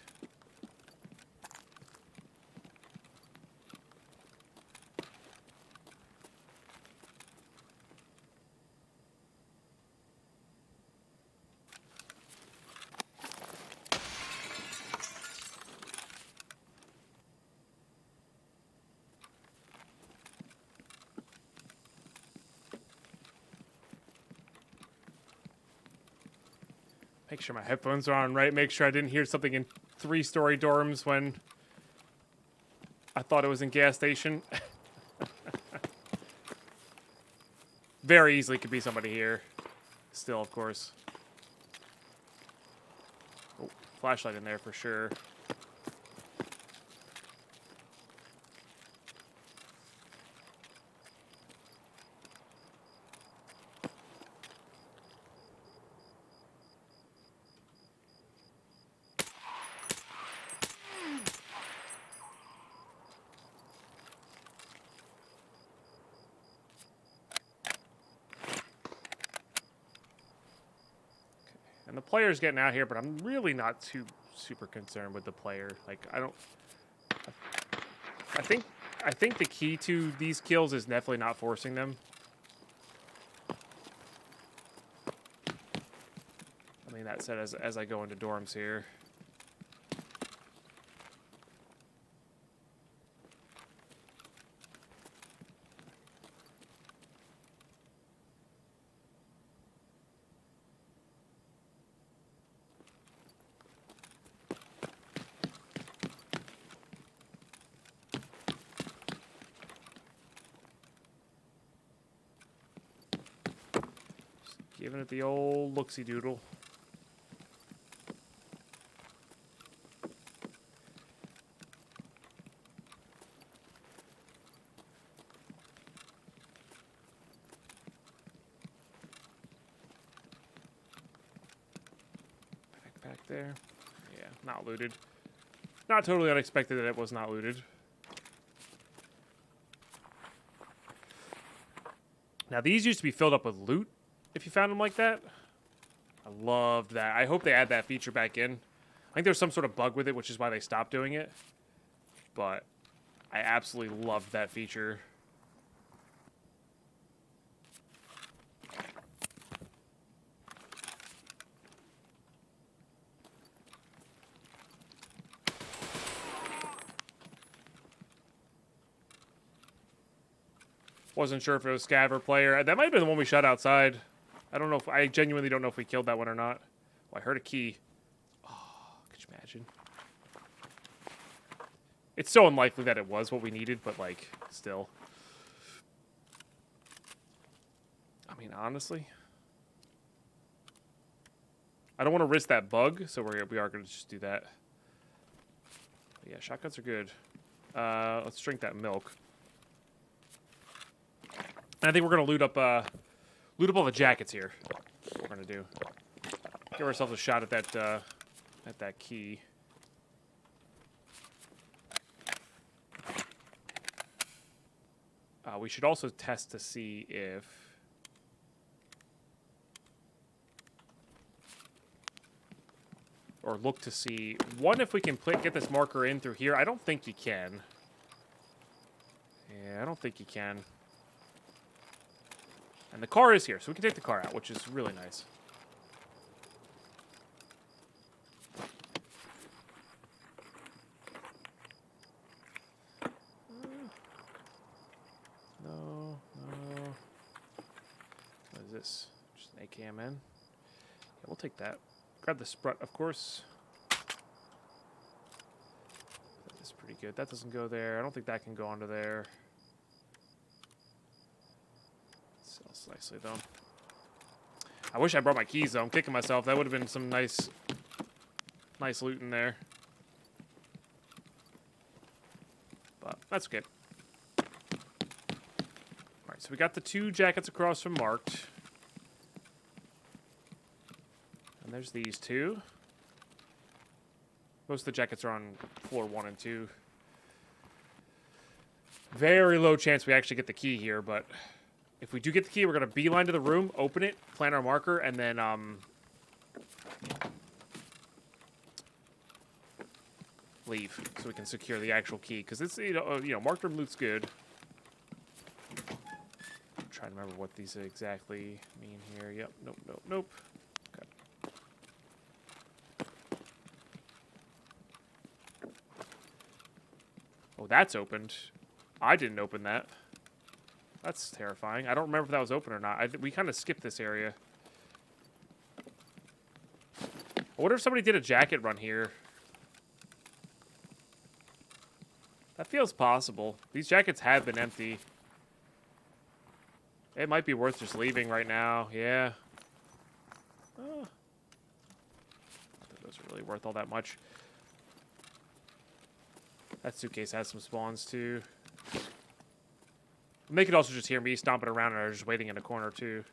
Make sure my headphones are on right. Make sure I didn't hear something in 3-story dorms when I thought it was in gas station. Very easily could be somebody here. Still, of course. Oh, flashlight in there for sure. And And the player's getting out here, but I'm really not too super concerned with the player. Like, I think the key to these kills is definitely not forcing them. I mean, that said, as I go into dorms here. Giving it the old looksy doodle. Backpack there. Yeah, not looted. Not totally unexpected that it was not looted. Now, these used to be filled up with loot. If you found them like that, I loved that. I hope they add that feature back in. I think there's some sort of bug with it, which is why they stopped doing it. But I absolutely loved that feature. Wasn't sure if it was Scav or player. That might have been the one we shot outside. I don't know if I genuinely don't know if we killed that one or not. Oh, I heard a key. Oh, could you imagine? It's so unlikely that it was what we needed, but like, still. I mean, honestly, I don't want to risk that bug, so we are going to just do that. But yeah, shotguns are good. Let's drink that milk. And I think we're going to loot up all the jackets here. That's what we're going to do. Give ourselves a shot at that key. We should also test to see if... Or look to see... One, if we can get this marker in through here. I don't think you can. Yeah, I don't think you can. And the car is here, so we can take the car out, which is really nice. No. What is this? Just an AKM in. Yeah, we'll take that. Grab the sprut, of course. That is pretty good. That doesn't go there. I don't think that can go onto there. Sells nicely, though. I wish I brought my keys, though. I'm kicking myself. That would have been some nice loot in there. But that's okay. Alright, so we got the 2 jackets across from marked. And there's these 2. Most of the jackets are on floor 1 and 2. Very low chance we actually get the key here, but if we do get the key, we're going to beeline to the room, open it, plant our marker, and then leave so we can secure the actual key. Because it's, you know, marked room loot's good. I'm trying to remember what these exactly mean here. Yep, nope. Okay. Oh, that's opened. I didn't open that. That's terrifying. I don't remember if that was open or not. We kind of skipped this area. I wonder if somebody did a jacket run here. That feels possible. These jackets have been empty. It might be worth just leaving right now. Yeah. Oh. I don't think those are really worth all that much. That suitcase has some spawns, too. They could also just hear me stomping around and are just waiting in a corner, too.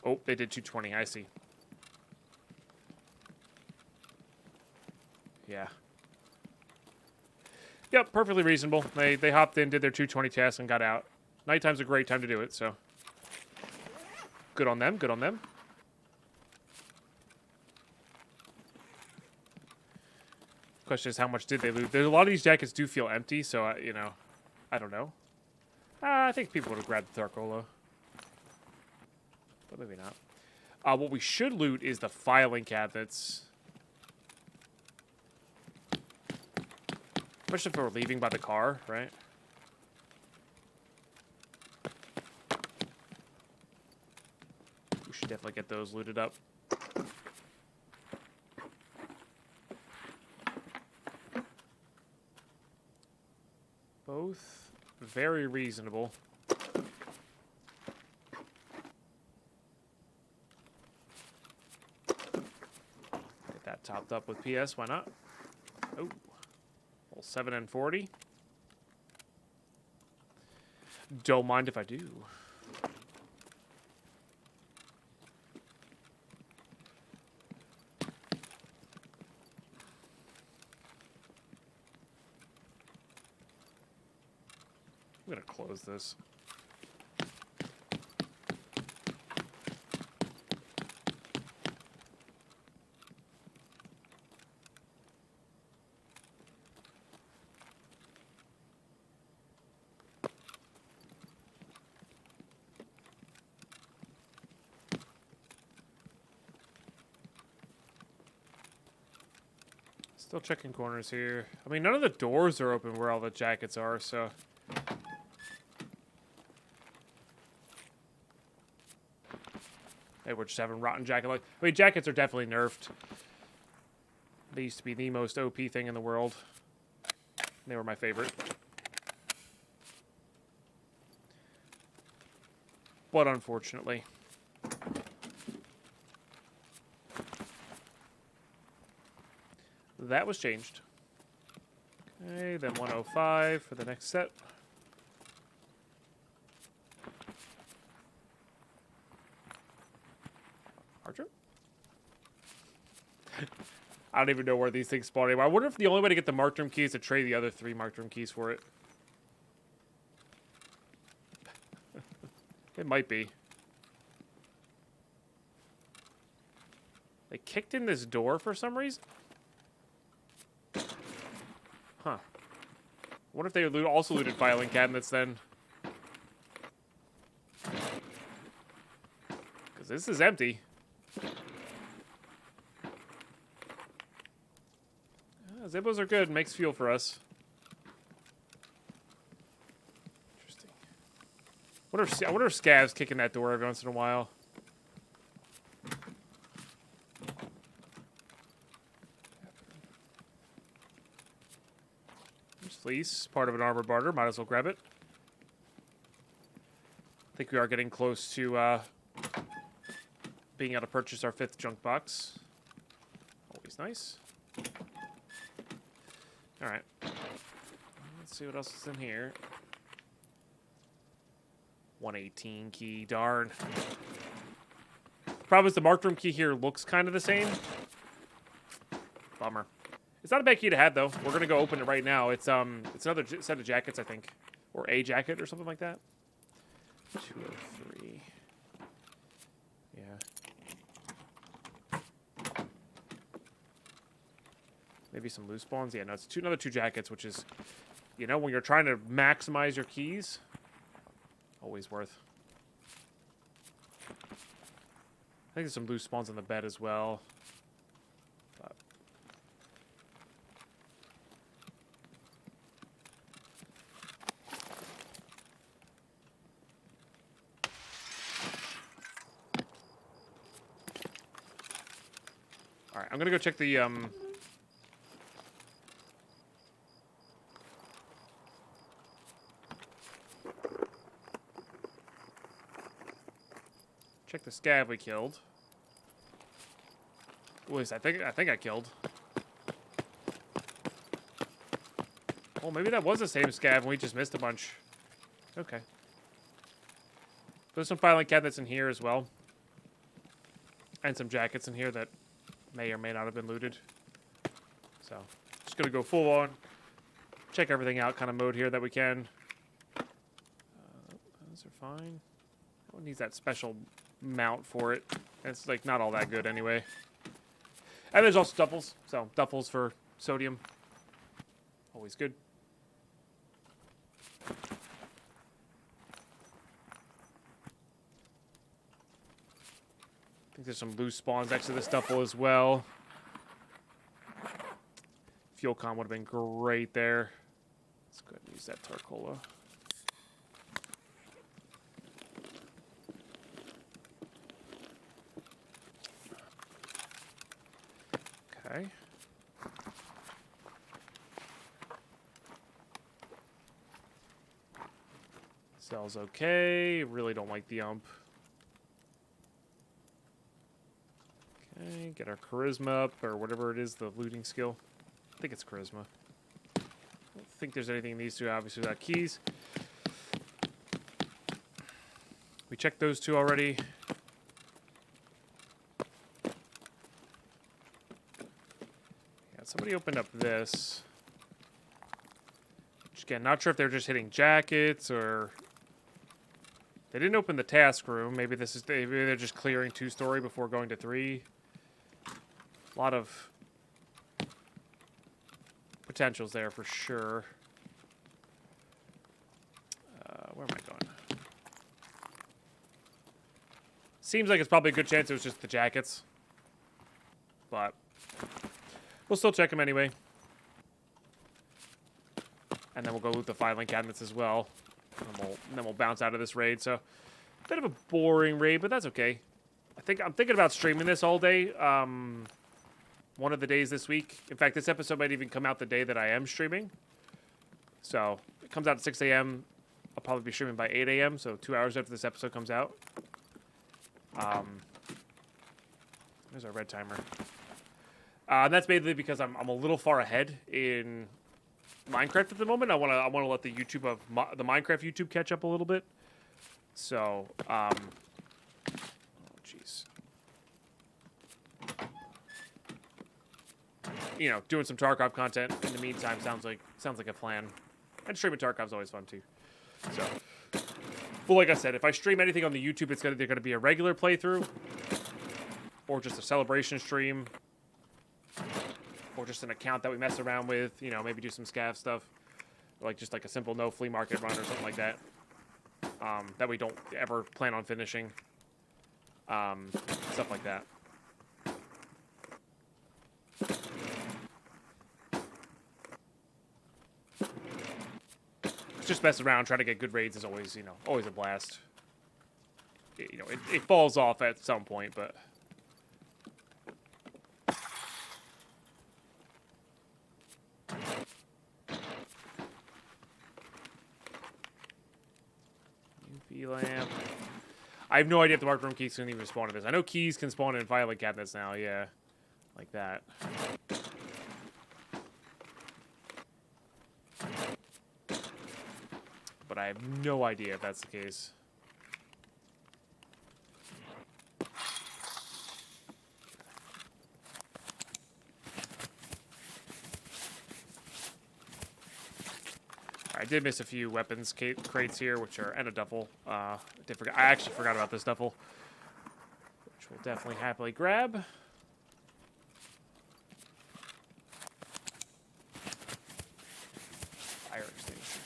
Oh, they did 220. I see. Yep, perfectly reasonable. They hopped in, did their 220 tasks, and got out. Nighttime's a great time to do it, so. Good on them, good on them. Question is, how much did they loot? There's a lot of these jackets do feel empty, so, you know, I don't know. I think people would have grabbed the Tharkola. But maybe not. What we should loot is the filing cabinets. Especially if we're leaving by the car, right? We should definitely get those looted up. Both very reasonable. Get that topped up with PS, why not? Oh. 7 and 40. Don't mind if I do. I'm gonna close this. Still checking corners here. I mean, none of the doors are open where all the jackets are, so. Hey, we're just having rotten jacket luck. I mean, jackets are definitely nerfed. They used to be the most OP thing in the world. They were my favorite. But unfortunately. That was changed. Okay, then 105 for the next set. Archer? I don't even know where these things spawn anymore. I wonder if the only way to get the marked room key is to trade the other 3 marked room keys for it. It might be. They kicked in this door for some reason? Huh. What if they also looted filing cabinets then? Because this is empty. Zippos are good. Makes fuel for us. Interesting. I wonder if Scav's kicking that door every once in a while. There's fleece, part of an armor barter. Might as well grab it. I think we are getting close to being able to purchase our 5th junk box. Always nice. Alright. Let's see what else is in here. 118 key, darn. Problem is the marked room key here looks kind of the same. Bummer. It's not a bad key to have though. We're gonna go open it right now. It's another set of jackets, I think. Or a jacket or something like that. 203. Yeah. Maybe some loose spawns. Yeah, no, it's another 2 jackets, which is, you know, when you're trying to maximize your keys, always worth. I think there's some loose spawns on the bed as well. But. All right, I'm gonna go check the check the scav we killed. At least I think I killed. Oh, maybe that was the same scav and we just missed a bunch. Okay. There's some filing cabinets in here as well. And some jackets in here that may or may not have been looted. So, just gonna go full on. check everything out kind of mode here that we can. Those are fine. One needs that special mount for it. It's like not all that good anyway. And there's also duffels. So duffels for sodium. Always good. I think there's some loose spawns next to this duffel as well. Fuel con would have been great there. Let's go ahead and use that Tarcola. Okay. Cell's okay. Really don't like the ump. Okay, get our charisma up, or whatever it is, the looting skill. I think it's charisma. I don't think there's anything in these two, obviously, without keys. We checked those two already. Yeah, somebody opened up this. Which, again, not sure if they're just hitting jackets or... They didn't open the task room. Maybe this is maybe they're just clearing 2-story before going to 3. A lot of potentials there for sure. Where am I going? Seems like it's probably a good chance it was just the jackets. But we'll still check them anyway. And then we'll go loot the filing cabinets as well. And then we'll bounce out of this raid. So, a bit of a boring raid, but that's okay. I'm thinking about streaming this all day. One of the days this week. In fact, this episode might even come out the day that I am streaming. So, it comes out at 6 a.m. I'll probably be streaming by 8 a.m. So, 2 hours after this episode comes out. There's our red timer. And that's mainly because I'm a little far ahead in Minecraft at the moment. I want to let the the Minecraft YouTube catch up a little bit. So, oh jeez. You know, doing some Tarkov content in the meantime sounds like a plan. And streaming Tarkov's always fun too. So, but like I said, if I stream anything on the YouTube, it's either gonna be a regular playthrough, or just a celebration stream, or just an account that we mess around with. You know, maybe do some scav stuff, or like just like a simple no flea market run or something like that. That we don't ever plan on finishing. Stuff like that. Just mess around, trying to get good raids is always, always a blast. It falls off at some point, but UV lamp. I have no idea if the marked room keys can even spawn in this. I know keys can spawn in filing cabinets now, yeah. Like that. But I have no idea if that's the case. I did miss a few weapons crates here, and a duffel. I actually forgot about this duffel, which we'll definitely happily grab. Fire extinguisher.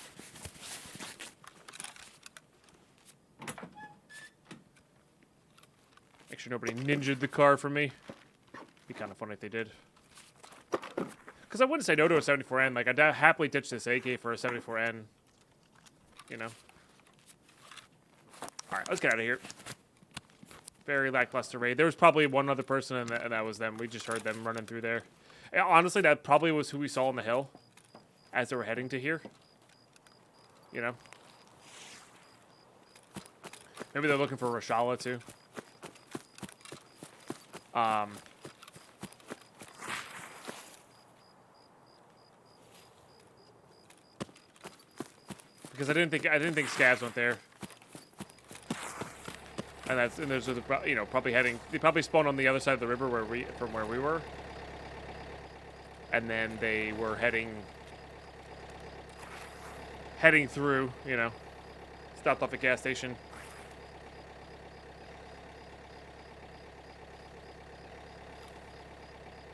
Make sure nobody ninja'd the car from me. Be kind of funny if they did. Because I wouldn't say no to a 74N. Like, I'd happily ditch this AK for a 74N. You know? Alright, let's get out of here. Very lackluster raid. There was probably one other person, and that was them. We just heard them running through there. And honestly, that probably was who we saw on the hill as they were heading to here. You know? Maybe they're looking for Rashala, too. Because I didn't think scavs went there, and those are the probably heading. They probably spawned on the other side of the river from where we were, and then they were heading heading through, you know. Stopped off at gas station.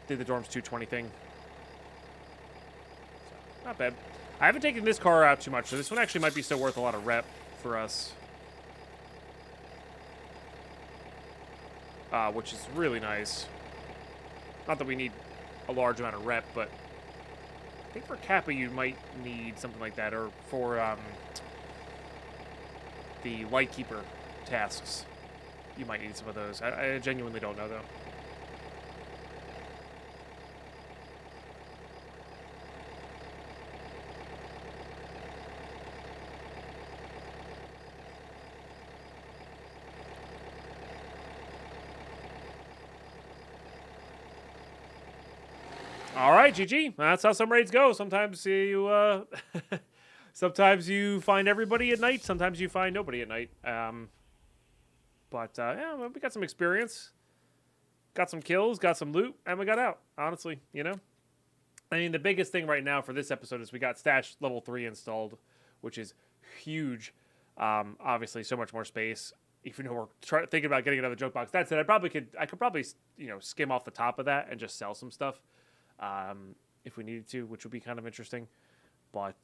Did the dorms 220 thing. So, not bad. I haven't taken this car out too much, so this one actually might be still worth a lot of rep for us. Which is really nice. Not that we need a large amount of rep, but I think for Kappa you might need something like that, or for the Lightkeeper tasks, you might need some of those. I genuinely don't know, though. All right, GG. That's how some raids go. Sometimes you, sometimes you find everybody at night. Sometimes you find nobody at night. Yeah, well, we got some experience, got some kills, got some loot, and we got out. Honestly, you know. I mean, the biggest thing right now for this episode is we got Stash level 3 installed, which is huge. Obviously, so much more space. Even though we're thinking about getting another joke box. That said, I could probably, you know, skim off the top of that and just sell some stuff. If we needed to, which would be kind of interesting. But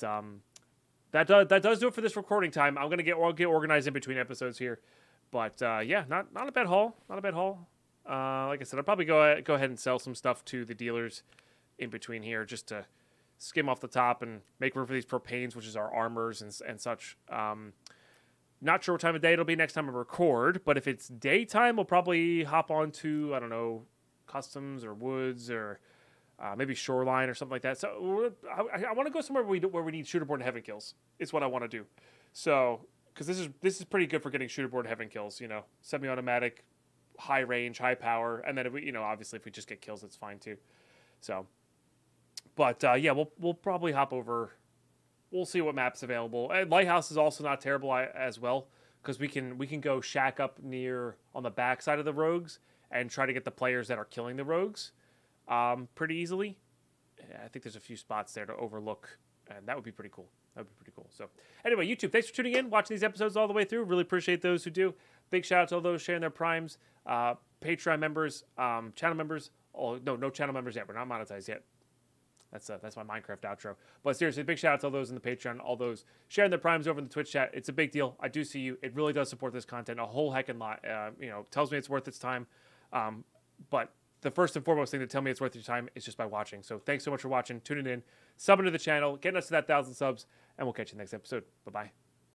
that does do it for this recording time. I'm gonna get organized in between episodes here. But yeah, not a bad haul. Not a bad haul. Like I said, I'll probably go ahead and sell some stuff to the dealers in between here, just to skim off the top and make room for these propanes, which is our armors and such. Not sure what time of day it'll be next time I record, but if it's daytime, we'll probably hop on to, I don't know, customs or woods or maybe shoreline or something like that. So I want to go somewhere where we need shooterborne heaven kills. Is what I want to do. So because this is pretty good for getting shooterborne heaven kills. You know, semi-automatic, high range, high power, and then if we, you know, obviously if we just get kills, that's fine too. So, but yeah, we'll probably hop over. We'll see what map's available. And Lighthouse is also not terrible as well, because we can go shack up near on the back side of the rogues and try to get the players that are killing the rogues. Pretty easily. I think there's a few spots there to overlook, and that would be pretty cool. That would be pretty cool. So anyway, YouTube, thanks for tuning in, watching these episodes all the way through. Really appreciate those who do. Big shout out to all those sharing their primes, Patreon members, channel members. Oh, no channel members yet. We're not monetized yet. That's my Minecraft outro. But seriously, big shout out to all those in the Patreon, all those sharing their primes over in the Twitch chat. It's a big deal. I do see you. It really does support this content a whole heckin' lot. You know, tells me it's worth its time. But the first and foremost thing to tell me it's worth your time is just by watching. So thanks so much for watching, tuning in, subbing to the channel, getting us to that 1,000 subs, and we'll catch you next episode. Bye-bye.